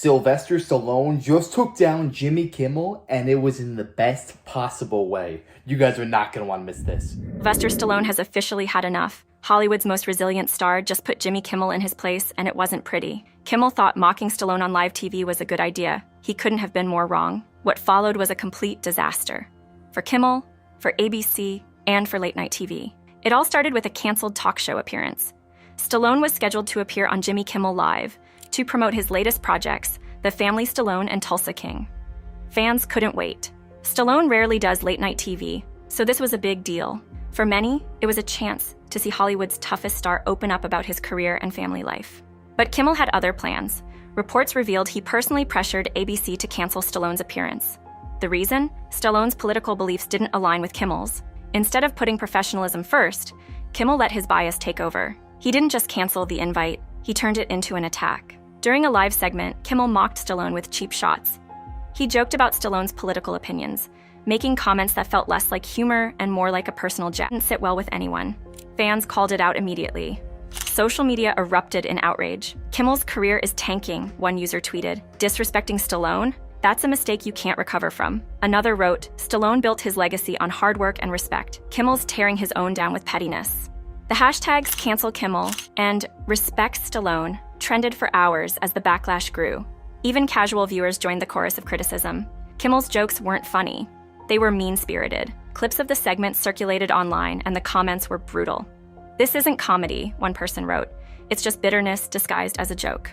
Sylvester Stallone just took down Jimmy Kimmel, and it was in the best possible way. You guys are not going to want to miss this. Sylvester Stallone has officially had enough. Hollywood's most resilient star just put Jimmy Kimmel in his place, and it wasn't pretty. Kimmel thought mocking Stallone on live TV was a good idea. He couldn't have been more wrong. What followed was a complete disaster. For Kimmel, for ABC, and for late-night TV. It all started with a canceled talk show appearance. Stallone was scheduled to appear on Jimmy Kimmel Live to promote his latest projects, The Family Stallone and Tulsa King. Fans couldn't wait. Stallone rarely does late-night TV, so this was a big deal. For many, it was a chance to see Hollywood's toughest star open up about his career and family life. But Kimmel had other plans. Reports revealed he personally pressured ABC to cancel Stallone's appearance. The reason? Stallone's political beliefs didn't align with Kimmel's. Instead of putting professionalism first, Kimmel let his bias take over. He didn't just cancel the invite, he turned it into an attack. During a live segment, Kimmel mocked Stallone with cheap shots. He joked about Stallone's political opinions, making comments that felt less like humor and more like a personal jab. Didn't sit well with anyone. Fans called it out immediately. Social media erupted in outrage. Kimmel's career is tanking, one user tweeted. Disrespecting Stallone? That's a mistake you can't recover from. Another wrote, Stallone built his legacy on hard work and respect. Kimmel's tearing his own down with pettiness. The hashtags cancel Kimmel and respect Stallone trended for hours as the backlash grew. Even casual viewers joined the chorus of criticism. Kimmel's jokes weren't funny. They were mean-spirited. Clips of the segment circulated online and the comments were brutal. This isn't comedy, one person wrote. It's just bitterness disguised as a joke.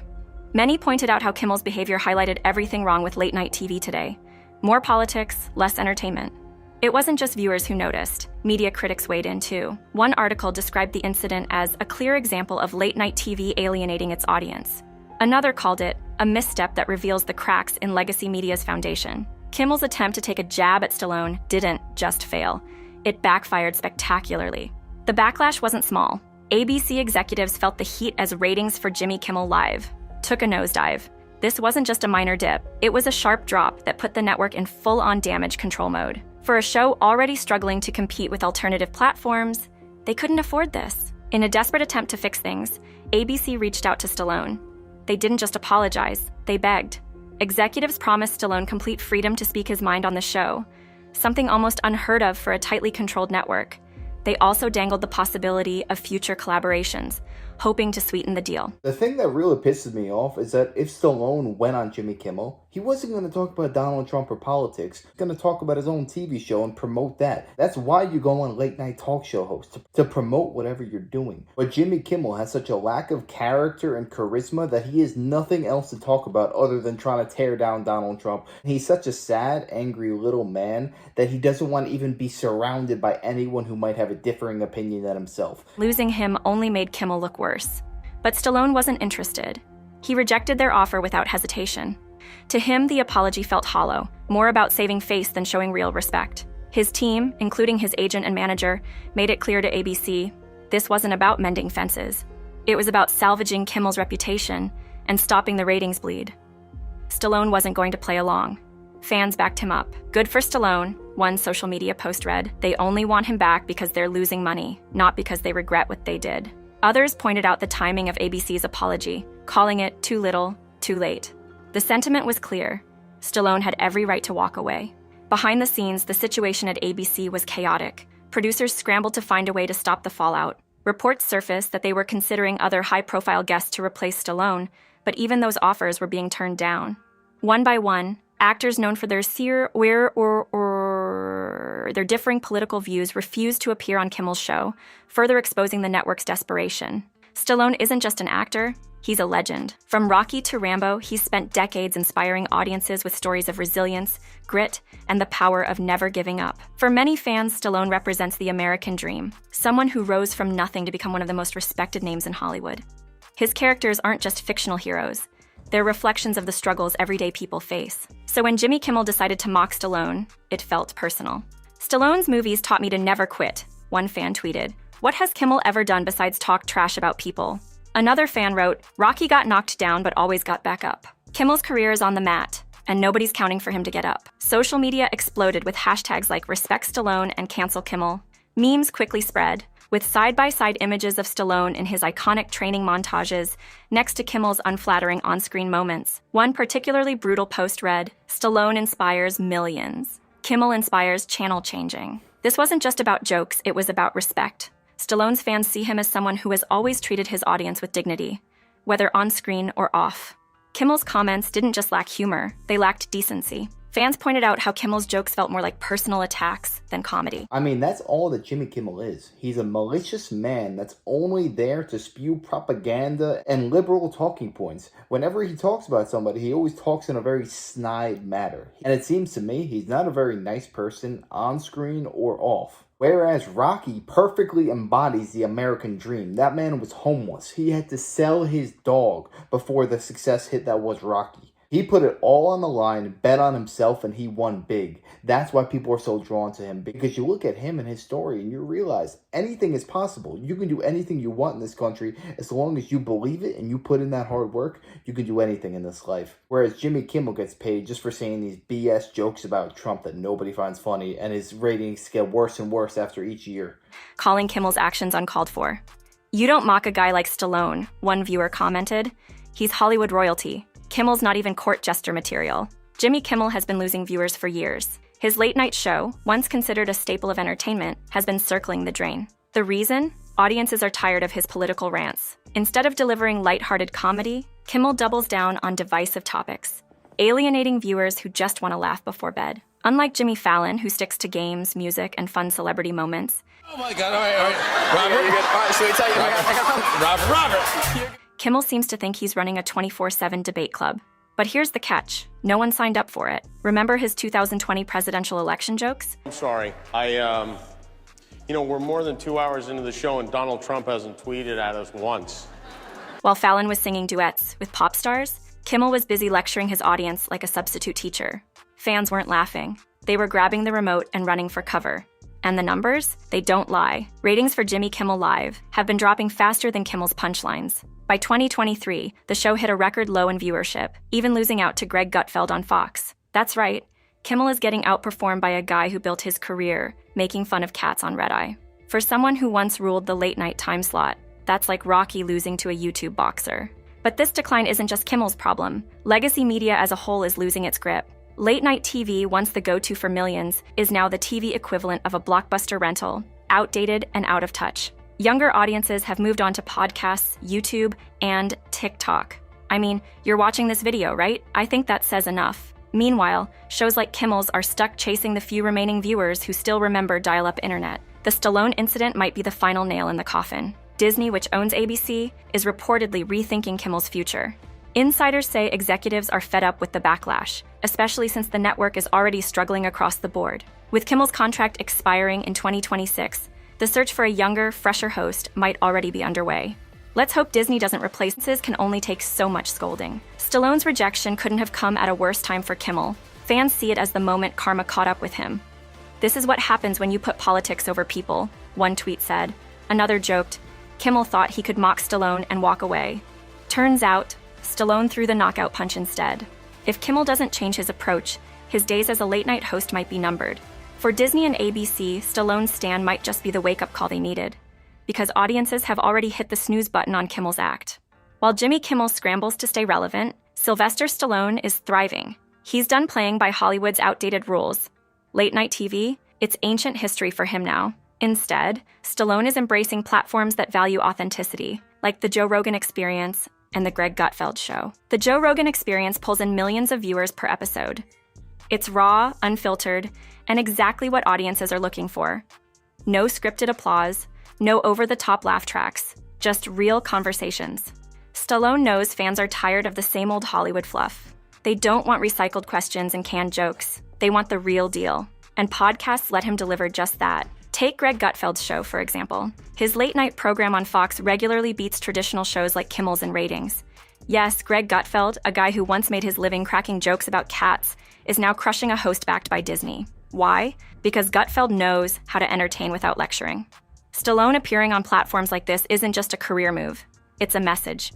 Many pointed out how Kimmel's behavior highlighted everything wrong with late-night TV today. More politics, less entertainment. It wasn't just viewers who noticed. Media critics weighed in too. One article described the incident as a clear example of late-night TV alienating its audience. Another called it a misstep that reveals the cracks in legacy media's foundation. Kimmel's attempt to take a jab at Stallone didn't just fail. It backfired spectacularly. The backlash wasn't small. ABC executives felt the heat as ratings for Jimmy Kimmel Live took a nosedive. This wasn't just a minor dip. It was a sharp drop that put the network in full-on damage control mode. For a show already struggling to compete with alternative platforms, they couldn't afford this. In a desperate attempt to fix things, ABC reached out to Stallone. They didn't just apologize, they begged. Executives promised Stallone complete freedom to speak his mind on the show, something almost unheard of for a tightly controlled network. They also dangled the possibility of future collaborations, hoping to sweeten the deal. The thing that really pisses me off is that if Stallone went on Jimmy Kimmel, he wasn't going to talk about Donald Trump or politics. He's going to talk about his own TV show and promote that. That's why you go on late night talk show hosts, to promote whatever you're doing. But Jimmy Kimmel has such a lack of character and charisma that he has nothing else to talk about other than trying to tear down Donald Trump. He's such a sad, angry little man that he doesn't want to even be surrounded by anyone who might have a differing opinion than himself. Losing him only made Kimmel look worse. But Stallone wasn't interested. He rejected their offer without hesitation. To him, the apology felt hollow, more about saving face than showing real respect. His team, including his agent and manager, made it clear to ABC this wasn't about mending fences. It was about salvaging Kimmel's reputation and stopping the ratings bleed. Stallone wasn't going to play along. Fans backed him up. Good for Stallone, one social media post read. They only want him back because they're losing money, not because they regret what they did. Others pointed out the timing of ABC's apology, calling it too little, too late. The sentiment was clear. Stallone had every right to walk away. Behind the scenes, the situation at ABC was chaotic. Producers scrambled to find a way to stop the fallout. Reports surfaced that they were considering other high-profile guests to replace Stallone, but even those offers were being turned down. One by one, actors known for their their differing political views refused to appear on Kimmel's show, further exposing the network's desperation. Stallone isn't just an actor, he's a legend. From Rocky to Rambo, he's spent decades inspiring audiences with stories of resilience, grit, and the power of never giving up. For many fans, Stallone represents the American dream, someone who rose from nothing to become one of the most respected names in Hollywood. His characters aren't just fictional heroes. They're reflections of the struggles everyday people face. So when Jimmy Kimmel decided to mock Stallone, it felt personal. Stallone's movies taught me to never quit, one fan tweeted. What has Kimmel ever done besides talk trash about people? Another fan wrote, Rocky got knocked down but always got back up. Kimmel's career is on the mat, and nobody's counting for him to get up. Social media exploded with hashtags like Respect Stallone and Cancel Kimmel. Memes quickly spread. with side-by-side images of Stallone in his iconic training montages next to Kimmel's unflattering on-screen moments. One particularly brutal post read, "Stallone inspires millions. Kimmel inspires channel changing." This wasn't just about jokes, it was about respect. Stallone's fans see him as someone who has always treated his audience with dignity, whether on-screen or off. Kimmel's comments didn't just lack humor, they lacked decency. Fans pointed out how Kimmel's jokes felt more like personal attacks than comedy. I mean, that's all that Jimmy Kimmel is. He's a malicious man that's only there to spew propaganda and liberal talking points. Whenever he talks about somebody, he always talks in a very snide manner. And it seems to me he's not a very nice person on screen or off. Whereas Rocky perfectly embodies the American dream. That man was homeless. He had to sell his dog before the success hit that was Rocky. He put it all on the line, bet on himself, and he won big. That's why people are so drawn to him, because you look at him and his story and you realize anything is possible. You can do anything you want in this country as long as you believe it and you put in that hard work. You can do anything in this life. Whereas Jimmy Kimmel gets paid just for saying these BS jokes about Trump that nobody finds funny, and his ratings get worse and worse after each year. Calling Kimmel's actions uncalled for. "You don't mock a guy like Stallone," one viewer commented. "He's Hollywood royalty. Kimmel's not even court jester material." Jimmy Kimmel has been losing viewers for years. His late-night show, once considered a staple of entertainment, has been circling the drain. The reason? Audiences are tired of his political rants. Instead of delivering lighthearted comedy, Kimmel doubles down on divisive topics, alienating viewers who just want to laugh before bed. Unlike Jimmy Fallon, who sticks to games, music, and fun celebrity moments. Oh my God, all right. Robert, you good? All right, should we tell you? Robert. Kimmel seems to think he's running a 24/7 debate club. But here's the catch. No one signed up for it. Remember his 2020 presidential election jokes? I'm sorry. We're more than 2 hours into the show and Donald Trump hasn't tweeted at us once. While Fallon was singing duets with pop stars, Kimmel was busy lecturing his audience like a substitute teacher. Fans weren't laughing. They were grabbing the remote and running for cover. And the numbers? They don't lie. Ratings for Jimmy Kimmel Live have been dropping faster than Kimmel's punchlines. By 2023, the show hit a record low in viewership, even losing out to Greg Gutfeld on Fox. That's right, Kimmel is getting outperformed by a guy who built his career making fun of cats on Red Eye. For someone who once ruled the late-night time slot, that's like Rocky losing to a YouTube boxer. But this decline isn't just Kimmel's problem. Legacy media as a whole is losing its grip. Late-night TV, once the go-to for millions, is now the TV equivalent of a blockbuster rental, outdated and out of touch. Younger audiences have moved on to podcasts, YouTube, and TikTok. I mean, you're watching this video, right? I think that says enough. Meanwhile, shows like Kimmel's are stuck chasing the few remaining viewers who still remember dial-up internet. The Stallone incident might be the final nail in the coffin. Disney, which owns ABC, is reportedly rethinking Kimmel's future. Insiders say executives are fed up with the backlash, especially since the network is already struggling across the board. With Kimmel's contract expiring in 2026, the search for a younger, fresher host might already be underway. Let's hope Disney doesn't replace this can only take so much scolding. Stallone's rejection couldn't have come at a worse time for Kimmel. Fans see it as the moment karma caught up with him. "This is what happens when you put politics over people," one tweet said. Another joked, Kimmel thought he could mock Stallone and walk away. Turns out, Stallone threw the knockout punch instead. If Kimmel doesn't change his approach, his days as a late-night host might be numbered. For Disney and ABC, Stallone's stand might just be the wake-up call they needed, because audiences have already hit the snooze button on Kimmel's act. While Jimmy Kimmel scrambles to stay relevant, Sylvester Stallone is thriving. He's done playing by Hollywood's outdated rules. Late-night TV, it's ancient history for him now. Instead, Stallone is embracing platforms that value authenticity, like the Joe Rogan Experience and the Greg Gutfeld Show. The Joe Rogan Experience pulls in millions of viewers per episode. It's raw, unfiltered, and exactly what audiences are looking for. No scripted applause, no over-the-top laugh tracks, just real conversations. Stallone knows fans are tired of the same old Hollywood fluff. They don't want recycled questions and canned jokes. They want the real deal. And podcasts let him deliver just that. Take Greg Gutfeld's show, for example. His late-night program on Fox regularly beats traditional shows like Kimmel's in ratings. Yes, Greg Gutfeld, a guy who once made his living cracking jokes about cats, is now crushing a host backed by Disney. Why? Because Gutfeld knows how to entertain without lecturing. Stallone appearing on platforms like this isn't just a career move. It's a message.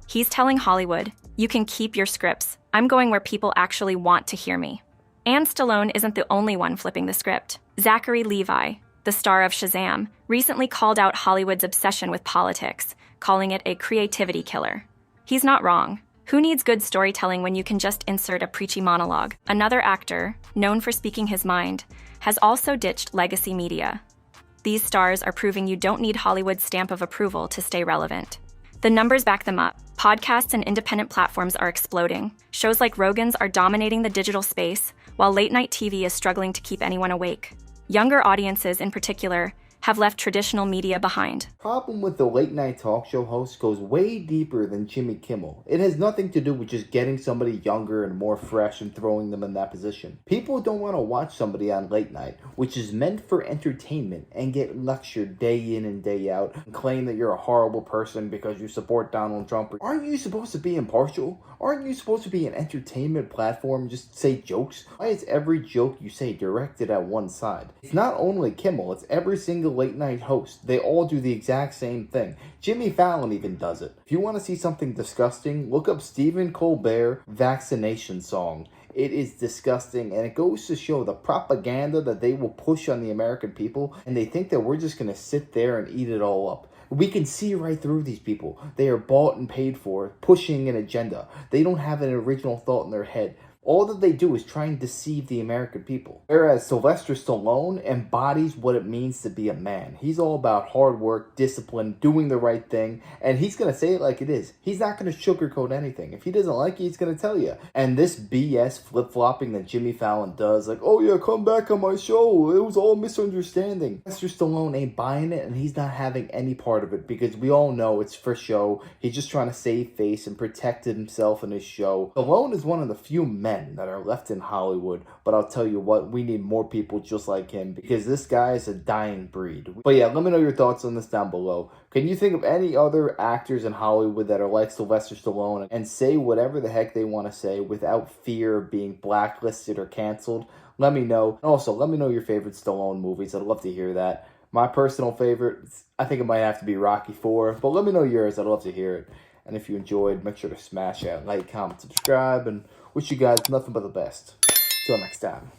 He's telling Hollywood, you can keep your scripts. I'm going where people actually want to hear me. And Stallone isn't the only one flipping the script. Zachary Levi, the the star of Shazam, recently called out Hollywood's obsession with politics, calling it a creativity killer. He's not wrong. Who needs good storytelling when you can just insert a preachy monologue? Another actor, known for speaking his mind, has also ditched legacy media. These stars are proving you don't need Hollywood's stamp of approval to stay relevant. The numbers back them up. Podcasts and independent platforms are exploding. Shows like Rogan's are dominating the digital space, while late-night TV is struggling to keep anyone awake. Younger audiences, in particular, have left traditional media behind. Problem with the late night talk show host goes way deeper than Jimmy Kimmel. It has nothing to do with just getting somebody younger and more fresh and throwing them in that position. People don't want to watch somebody on late night, which is meant for entertainment, and get lectured day in and day out and claim that you're a horrible person because you support Donald Trump. Aren't you supposed to be impartial? Aren't you supposed to be an entertainment platform and just say jokes? Why is every joke you say directed at one side? It's not only Kimmel, it's every single late night host. They all do the exact same thing. Jimmy Fallon even does it. If you want to see something disgusting, look up Stephen Colbert vaccination song. It is disgusting, and it goes to show the propaganda that they will push on the American people, and they think that we're just going to sit there and eat it all up. We can see right through these people. They are bought and paid for, pushing an agenda. They don't have an original thought in their head. All that they do is try and deceive the American people. Whereas Sylvester Stallone embodies what it means to be a man. He's all about hard work, discipline, doing the right thing, and he's going to say it like it is. He's not going to sugarcoat anything. If he doesn't like it, he's going to tell you. And this BS flip-flopping that Jimmy Fallon does, like, oh yeah, come back on my show, it was all misunderstanding. Sylvester Stallone ain't buying it, and he's not having any part of it, because we all know it's for show. He's just trying to save face and protect himself and his show. Stallone is one of the few men that are left in Hollywood, but I'll tell you what, we need more people just like him, because this guy is a dying breed. But yeah, let me know your thoughts on this down below. Can you think of any other actors in Hollywood that are like Sylvester Stallone and say whatever the heck they want to say without fear of being blacklisted or canceled? Let me know. And also, let me know your favorite Stallone movies. I'd love to hear that. My personal favorite, I think it might have to be Rocky IV, but let me know yours. I'd love to hear it. And if you enjoyed, make sure to smash that like, comment, subscribe, and wish you guys nothing but the best. Till next time.